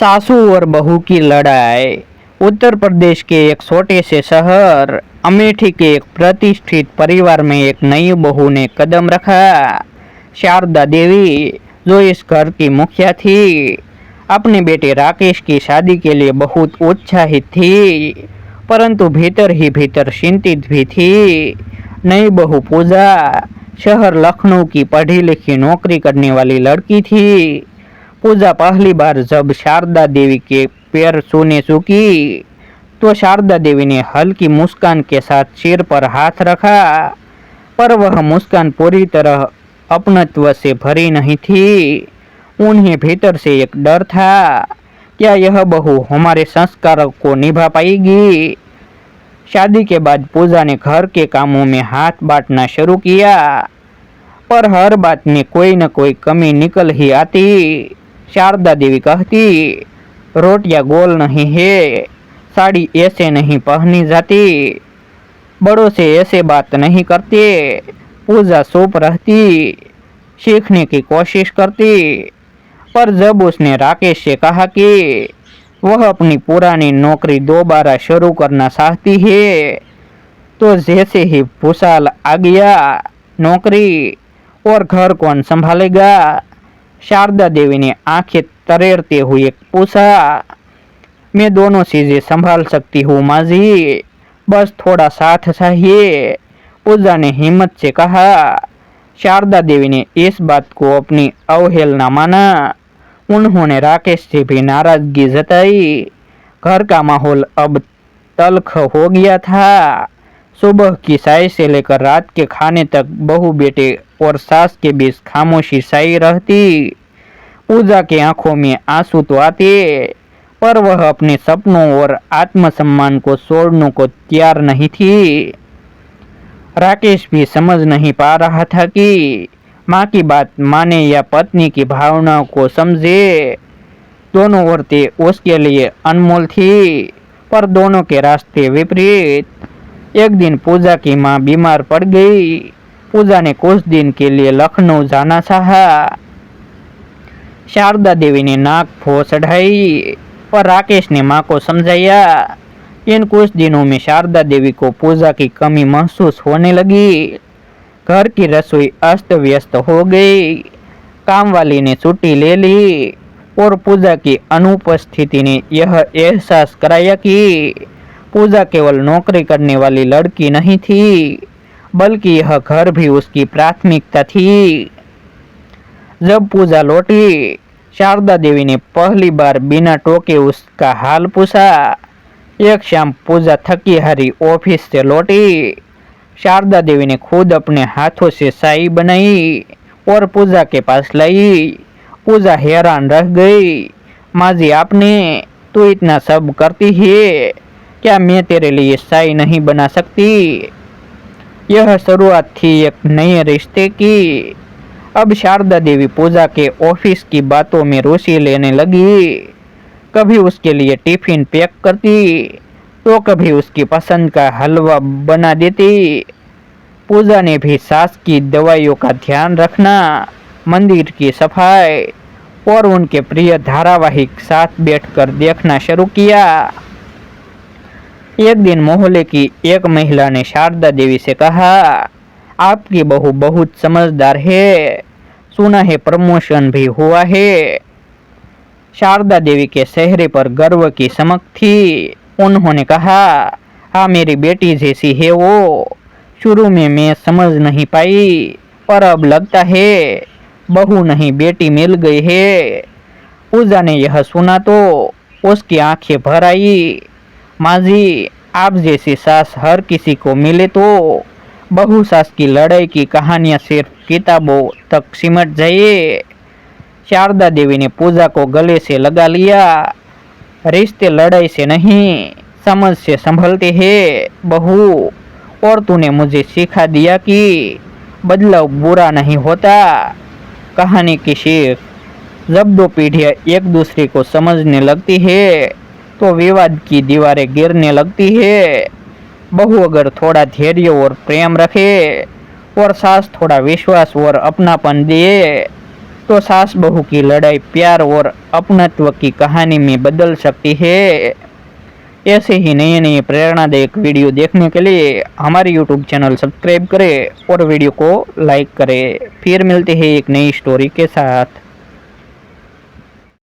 सासू और बहू की लड़ाई। उत्तर प्रदेश के एक छोटे से शहर अमेठी के एक प्रतिष्ठित परिवार में एक नई बहू ने कदम रखा। शारदा देवी, जो इस घर की मुखिया थी, अपने बेटे राकेश की शादी के लिए बहुत उत्साहित थी, परंतु भीतर ही भीतर चिंतित भी थी। नई बहू पूजा शहर लखनऊ की पढ़ी लिखी नौकरी करने वाली लड़की थी। पूजा पहली बार जब शारदा देवी के पैर छूने चुकी तो शारदा देवी ने हल्की मुस्कान के साथ सिर पर हाथ रखा, पर वह मुस्कान पूरी तरह अपनत्व से भरी नहीं थी। उन्हें भीतर से एक डर था, क्या यह बहू हमारे संस्कारों को निभा पाएगी। शादी के बाद पूजा ने घर के कामों में हाथ बांटना शुरू किया, पर हर बात में कोई न कोई कमी निकल ही आती। शारदा देवी कहती, रोटियां गोल नहीं है, साड़ी ऐसे नहीं पहनी जाती, बड़ों से ऐसे बात नहीं करते। पूजा चुप रहती, सीखने की कोशिश करती, पर जब उसने राकेश से कहा कि वह अपनी पुरानी नौकरी दोबारा शुरू करना चाहती है, तो जैसे ही भूसाल आ गया। नौकरी और घर कौन संभालेगा। शारदा देवी ने आंखें तरेरते हुए पूछा, मैं दोनों चीजें संभाल सकती हूँ माँ जी, बस थोड़ा साथ चाहिए। पूजा ने हिम्मत से कहा। शारदा देवी ने इस बात को अपनी अवहेलना माना। उन्होंने राकेश से भी नाराजगी जताई। घर का माहौल अब तल्ख हो गया था। सुबह की चाय से लेकर रात के खाने तक बहू बेटे और सास के बीच खामोशी छाई रहती। पूजा की आंखों में आंसू तो आते, पर वह अपने सपनों और आत्मसम्मान को छोड़ने को तैयार नहीं थी। राकेश भी समझ नहीं पा रहा था कि माँ की बात माने या पत्नी की भावनाओं को समझे। दोनों औरतें उसके लिए अनमोल थी, पर दोनों के रास्ते विपरीत। एक दिन पूजा की माँ बीमार पड़ गई। पूजा ने कुछ दिन के लिए लखनऊ जाना चाहा। शारदा देवी ने नाक फो चढ़ाई, पर राकेश ने माँ को समझाया। इन कुछ दिनों में शारदा देवी को पूजा की कमी महसूस होने लगी। घर की रसोई अस्त व्यस्त हो गई, काम वाली ने छुट्टी ले ली, और पूजा की अनुपस्थिति ने यह एहसास कराया कि पूजा केवल नौकरी करने वाली लड़की नहीं थी, बल्कि यह घर भी उसकी प्राथमिकता थी। जब पूजा लौटी, शारदा देवी ने पहली बार बिना टोके उसका हाल पूछा। एक शाम पूजा थकी हारी ऑफिस से लौटी। शारदा देवी ने खुद अपने हाथों से चाय बनाई और पूजा के पास लाई। पूजा हैरान रह गई। माँ जी, आपने तो इतना सब करती है, क्या मैं तेरे लिए चाय नहीं बना सकती। यह शुरुआत थी एक नए रिश्ते की। अब शारदा देवी पूजा के ऑफिस की बातों में रुचि लेने लगी। कभी उसके लिए टिफिन पैक करती, तो कभी उसकी पसंद का हलवा बना देती। पूजा ने भी सास की दवाइयों का ध्यान रखना, मंदिर की सफाई और उनके प्रिय धारावाहिक साथ बैठकर देखना शुरू किया। एक दिन मोहल्ले की एक महिला ने शारदा देवी से कहा, आपकी बहू बहुत समझदार है, सुना है प्रमोशन भी हुआ है। शारदा देवी के चेहरे पर गर्व की चमक थी। उन्होंने कहा, हाँ, मेरी बेटी जैसी है वो। शुरू में मैं समझ नहीं पाई, पर अब लगता है बहू नहीं बेटी मिल गई है। पूजा ने यह सुना तो उसकी आंखें भर आई। माँ जी, आप जैसी सास हर किसी को मिले तो बहू सास की लड़ाई की कहानियां सिर्फ किताबों तक सिमट जाए। शारदा देवी ने पूजा को गले से लगा लिया। रिश्ते लड़ाई से नहीं, समझ से संभलते हैं बहू, और तूने मुझे सिखा दिया कि बदलाव बुरा नहीं होता। कहानी की सीख, जब दो पीढ़ियां एक दूसरे को समझने लगती है तो विवाद की दीवारें गिरने लगती है। बहू अगर थोड़ा धैर्य और प्रेम रखे और सास थोड़ा विश्वास और अपनापन दे दोस्तों, सास बहू की लड़ाई प्यार और अपनत्व की कहानी में बदल सकती है। ऐसे ही नए नए प्रेरणादायक वीडियो देखने के लिए हमारे यूट्यूब चैनल सब्सक्राइब करें और वीडियो को लाइक करें। फिर मिलते हैं एक नई स्टोरी के साथ।